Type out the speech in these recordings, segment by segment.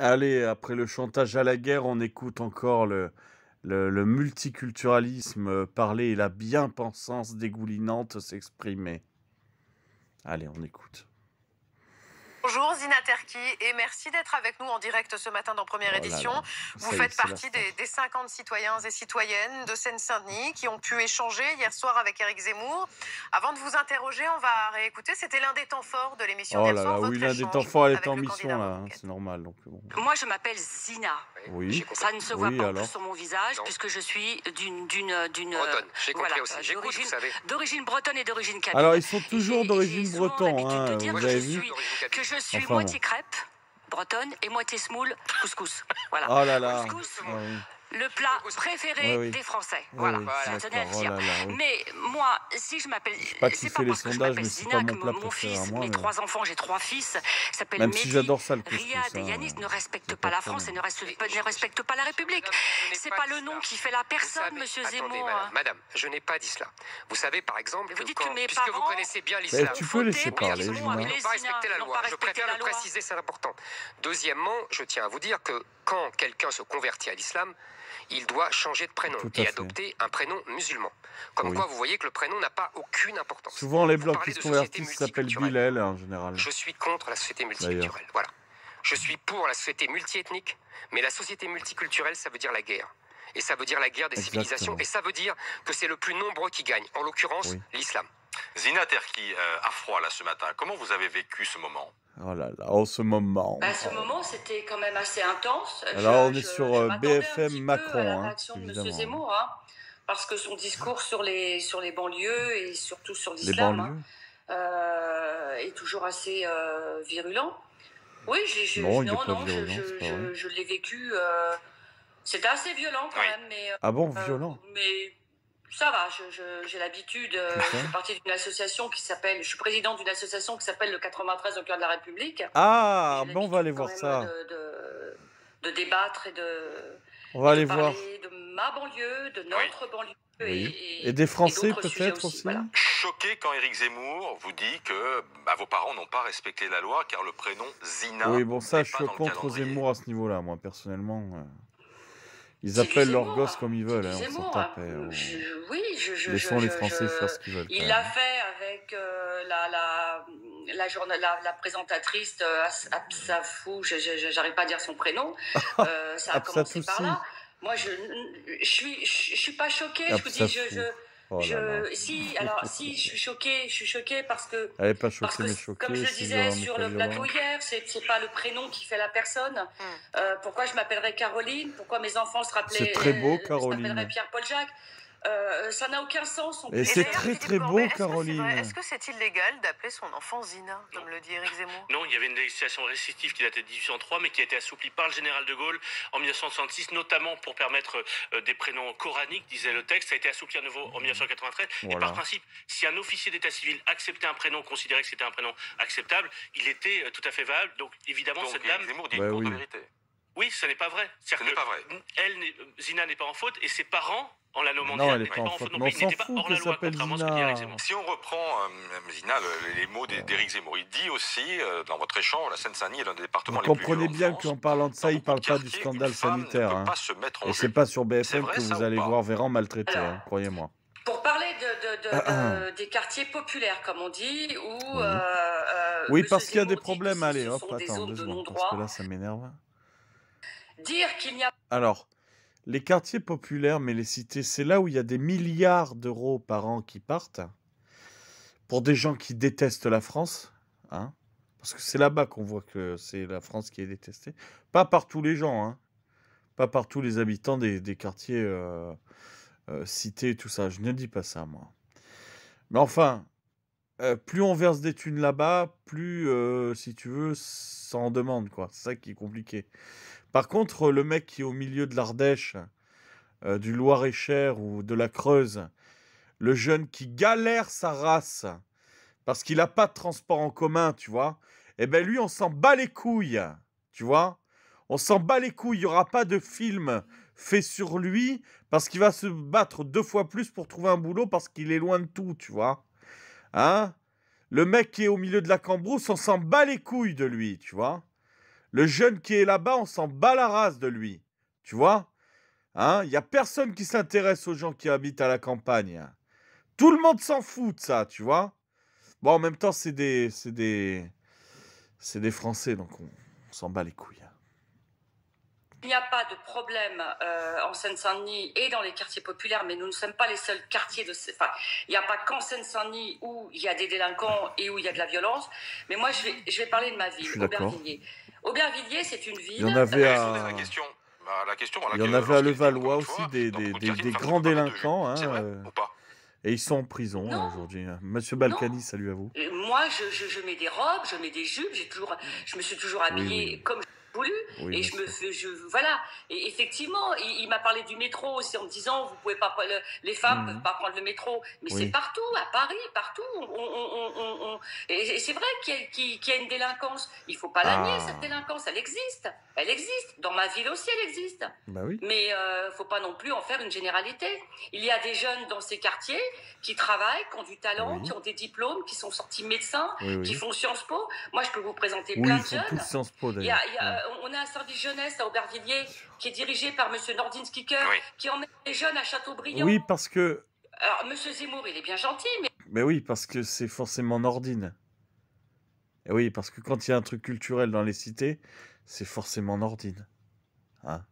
Allez, après le chantage à la guerre, on écoute encore le multiculturalisme parler et la bien-pensance dégoulinante s'exprimer. Allez, on écoute. Bonjour Zina Terki et merci d'être avec nous en direct ce matin dans Première Oh là Édition. là, Vous ça y est, faites c'est la partie star. des 50 citoyens et citoyennes de Seine-Saint-Denis qui ont pu échanger hier soir avec Éric Zemmour. Avant de vous interroger, on va réécouter. C'était l'un des temps forts de l'émission Oh d'hier là soir, là, oui, votre l'un des temps échange forts, elle est avec en le mission candidat là, hein, Reconquête. c'est normal. Donc bon. Moi, je m'appelle Zina. Oui, Ça ne se voit oui, pas en plus alors. sur mon visage, Non. puisque je suis d'une Bretonne, j'ai compris voilà, aussi. J'écoute, vous savez. d'origine bretonne et d'origine kabyle. Alors, ils sont Et toujours j'ai d'origine souvent breton, l'habitude de hein, dire vous que avez je vu? suis, D'origine kabyle. que je suis Enfin moitié bon. crêpe bretonne et moitié semoule couscous. Voilà. Oh là là. Couscous, Ah oui. le plat préféré oui. des Français. Oui, Voilà, oui, je tenais à le d'accord. Oh dire. là là, oui. Mais moi, si je m'appelle, Pas c'est kiffé pas les parce que je sondages, m'appelle mais c'est Zina pas que mon plat mon préféré à fils, moi, mes mais 3 enfants, j'ai 3 fils, s'appellent même si Mehdi, j'adore ça, le couscous, Riyad et hein, Yanis, ne y a respectent pas pas de la France et problème. ne respectent pas la République. Madame, je n'ai C'est pas pas dit le nom cela. qui fait la Vous personne, savez- monsieur Attendez, Zemmour. madame, je n'ai pas dit cela. Vous savez, par exemple, Mais que vous dites quand, que mes puisque vous parents connaissez bien Mais l'islam, tu peux laisser voter parce parler, qu'ils ils m'ont Gina. n'ont appelé pas respecté Zina, la ils n'ont loi. pas Je respecté préfère la le loi. préciser, c'est important. Deuxièmement, je tiens à vous dire que quand quelqu'un se convertit à l'islam, il doit changer de prénom Tout à et fait. adopter un prénom musulman. Comme Oui. quoi, vous voyez que le prénom n'a pas aucune importance. Souvent, les Vous blancs parlez qui se de société convertissent s'appellent multiculturelle. Bilal, en général, Je suis contre la société d'ailleurs. multiculturelle. Voilà. Je suis pour la société multiethnique, mais la société multiculturelle, ça veut dire la guerre. Et ça veut dire la guerre des civilisations. Exactement. Et ça veut dire que c'est le plus nombreux qui gagne. En l'occurrence, Oui. l'islam. Zina Terki, à froid là ce matin, comment vous avez vécu ce moment? Oh là là, oh ce moment. Bah, ce moment, c'était quand même assez intense. Alors, on est sur je m'attendais un BFM petit peu Macron, à la hein, réaction de évidemment. M. Zemmour, hein, parce que son discours sur les banlieues et surtout sur Les l'islam banlieues? est toujours assez virulent. Oui, Non, il n'est non, pas non, virulent, c'est pas vrai. je l'ai vécu. C'était assez violent quand Oui. même, mais Ah bon, violent? mais ça va, j'ai l'habitude. Je Putain. fais partie d'une association qui s'appelle, je suis présidente d'une association qui s'appelle le 93 au cœur de la République. Ah, J'ai bon, on va aller l'habitude voir quand même ça. de débattre On va et aller de voir. parler de ma banlieue, de notre banlieue Oui. et Et des Français d'autres sujets peut-être aussi? voilà. Choqué quand Éric Zemmour vous dit que vos parents n'ont pas respecté la loi car le prénom Zina Oui, bon, ça, n'est je pas suis dans le contre calendrier. Zemmour à ce niveau-là, moi, personnellement. Ils C'est du appellent leurs Zemmour, gosses comme ils veulent, c'est hein, du on s'en Zemmour. tape. Hein, Oui, Laissons les Français faire ce qu'ils veulent. il quand l'a même. fait avec la présentatrice Absafou, j'arrive pas à dire son prénom. Ça a commencé par là. Moi, je suis pas choquée. Je vous dis, Oh là là. si je suis choquée parce que Elle est pas choquée, parce que, mais choquée. comme je le c'est disais violent, mais sur pas le plateau violent. hier, c'est pas le prénom qui fait la personne. Pourquoi je m'appellerais Caroline? Pourquoi mes enfants C'est très beau, Caroline. s'appelleraient Pierre-Paul-Jacques? Ça n'a aucun sens. Et c'est très très beau, Caroline. Est-ce que c'est illégal d'appeler son enfant Zina, comme le dit Éric Zemmour? Non, il y avait une législation restrictive qui datait de 1803, mais qui a été assouplie par le général de Gaulle en 1966, notamment pour permettre des prénoms coraniques, disait le texte. Ça a été assoupli à nouveau en 1993. Voilà. Et par principe, si un officier d'état civil acceptait un prénom, considérait que c'était un prénom acceptable, il était tout à fait valable. Donc évidemment, Donc cette Éric dame... Zemmour dit Bah une courte oui. vérité. Oui, ce n'est pas vrai. Ce n'est pas vrai. Zina n'est pas en faute, et ses parents, en la nommant Non, Zina, elle est n'étaient pas en faute. non Mais on plus, ils s'en n'étaient pas fout hors qu'elle la loi, s'appelle contrairement à ce que dit Éric Zina. Zemmour. Si on reprend, Zina, les mots d'Éric Zemmour, il dit aussi, dans votre échange, la Seine-Saint-Denis est l'un des départements Vous les plus comprenez violents de bien France. qu'en parlant de ça, Dans il parle beaucoup de pas du quartiers, scandale une femme sanitaire. ne peut Hein. pas se mettre en Et jeu. c'est pas sur C'est BFM vrai, que ça, vous ou allez pas? voir Véran maltraité, Alors, hein, croyez-moi. Pour parler des quartiers populaires, comme on dit, où Oui, Monsieur parce qu'il y a des Zemmour dit problèmes. que Allez, ce hop, sont des attends zones 2 de secondes, parce que non-droit. là, ça m'énerve. Dire qu'il n'y a Alors, les quartiers populaires, mais les cités, c'est là où il y a des milliards d'euros par an qui partent pour des gens qui détestent la France, hein, parce que c'est là-bas qu'on voit que c'est la France qui est détestée. Pas par tous les gens, hein, pas par tous les habitants des quartiers cités et tout ça. Je ne dis pas ça, moi. Mais enfin, plus on verse des thunes là-bas, plus, si tu veux, ça en demande, quoi. C'est ça qui est compliqué. Par contre, le mec qui est au milieu de l'Ardèche, du Loir-et-Cher ou de la Creuse, le jeune qui galère sa race parce qu'il n'a pas de transport en commun, tu vois, eh ben lui, on s'en bat les couilles, tu vois. On s'en bat les couilles, il n'y aura pas de film fait sur lui parce qu'il va se battre 2 fois plus pour trouver un boulot parce qu'il est loin de tout, tu vois. Hein? Le mec qui est au milieu de la cambrousse, on s'en bat les couilles de lui, tu vois. Le jeune qui est là-bas, on s'en bat la race de lui. Tu vois? Hein? Il n'y a personne qui s'intéresse aux gens qui habitent à la campagne. Tout le monde s'en fout de ça, tu vois? Bon, en même temps, c'est des Français, donc on s'en bat les couilles. Il n'y a pas de problème en Seine-Saint-Denis et dans les quartiers populaires, mais nous ne sommes pas les seuls quartiers de... Enfin, il n'y a pas qu'en Seine-Saint-Denis où il y a des délinquants et où il y a de la violence. Mais moi, je vais parler de ma ville, Aubervilliers. Aubervilliers, c'est une ville... Il y en avait à... Il y en avait à Levallois aussi, des grands délinquants. Hein, ou pas? Et ils sont en prison aujourd'hui. Monsieur Balkany, salut à vous. Moi, je mets des robes, je mets des jupes, je me suis toujours habillée comme... voulu et voilà, et effectivement il m'a parlé du métro aussi en me disant vous pouvez pas, les femmes peuvent pas prendre le métro, mais c'est partout à Paris, partout et c'est vrai qu'il y a une délinquance, il faut pas la nier, cette délinquance elle existe dans ma ville aussi, elle existe, mais faut pas non plus en faire une généralité. Il y a des jeunes dans ces quartiers qui travaillent, qui ont du talent, qui ont des diplômes, qui sont sortis médecins, qui font Sciences Po. Moi je peux vous présenter plein de jeunes. Sciences Po, on a un service jeunesse à Aubervilliers qui est dirigé par monsieur Nordine Skicker, qui emmène les jeunes à Châteaubriand. Oui, parce que... Alors, monsieur Zemmour, il est bien gentil, mais... Mais oui, parce que c'est forcément Nordine. Et oui, parce que quand il y a un truc culturel dans les cités, c'est forcément Nordine. Hein?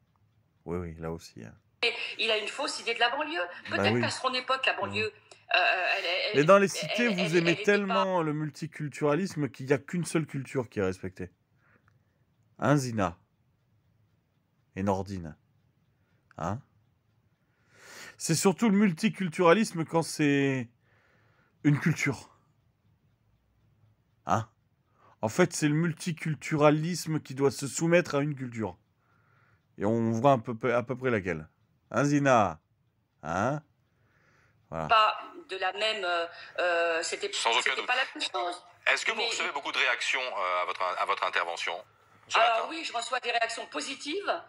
Oui, là aussi. Hein. Et il a une fausse idée de la banlieue. Peut-être qu'à son époque, la banlieue... Mais dans les cités, vous aimez tellement le multiculturalisme qu'il n'y a qu'une seule culture qui est respectée. Hein, Zina et Nordine. Hein? C'est surtout le multiculturalisme quand c'est une culture. Hein? En fait, c'est le multiculturalisme qui doit se soumettre à une culture. Et on voit à peu près laquelle. Hein, Zina? Hein? Voilà. Pas de la même... c'était pas la même chose. Est-ce que vous recevez beaucoup de réactions à votre intervention? Alors oui, je reçois des réactions positives,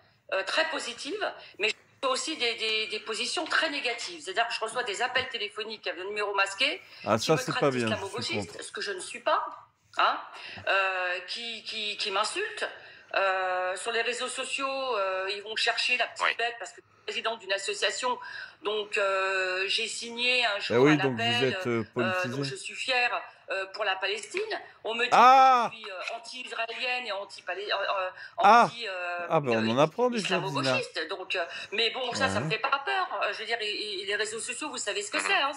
très positives, mais je reçois aussi des positions très négatives. C'est-à-dire que je reçois des appels téléphoniques avec le numéro masqué qui me traitent d'islamo-gauchiste, ce que je ne suis pas, hein, qui m'insultent. Sur les réseaux sociaux, ils vont chercher la petite bête parce que je suis présidente d'une association, donc j'ai signé un jour un appel, donc je suis fière pour la Palestine. On me dit que je suis anti-israélienne et on en apprend déjà. Islamo-gauchiste. Donc, mais bon, ça me fait pas peur. Je veux dire, les réseaux sociaux, vous savez ce que c'est. Hein,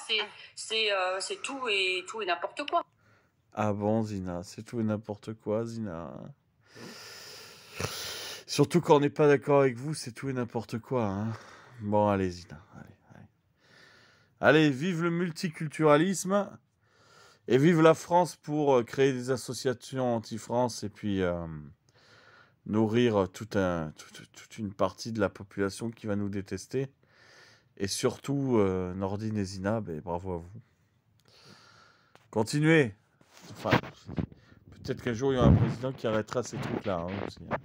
c'est tout et n'importe quoi. Ah bon, Zina, c'est tout et n'importe quoi, Zina. Surtout quand on n'est pas d'accord avec vous, c'est tout et n'importe quoi. Hein. Bon, allez, Zina. Allez, vive le multiculturalisme. Et vive la France pour créer des associations anti-France et puis nourrir toute une partie de la population qui va nous détester. Et surtout, Nordine et Zina, bravo à vous. Continuez. Enfin, peut-être qu'un jour, il y aura un président qui arrêtera ces trucs-là. Hein, aussi, hein.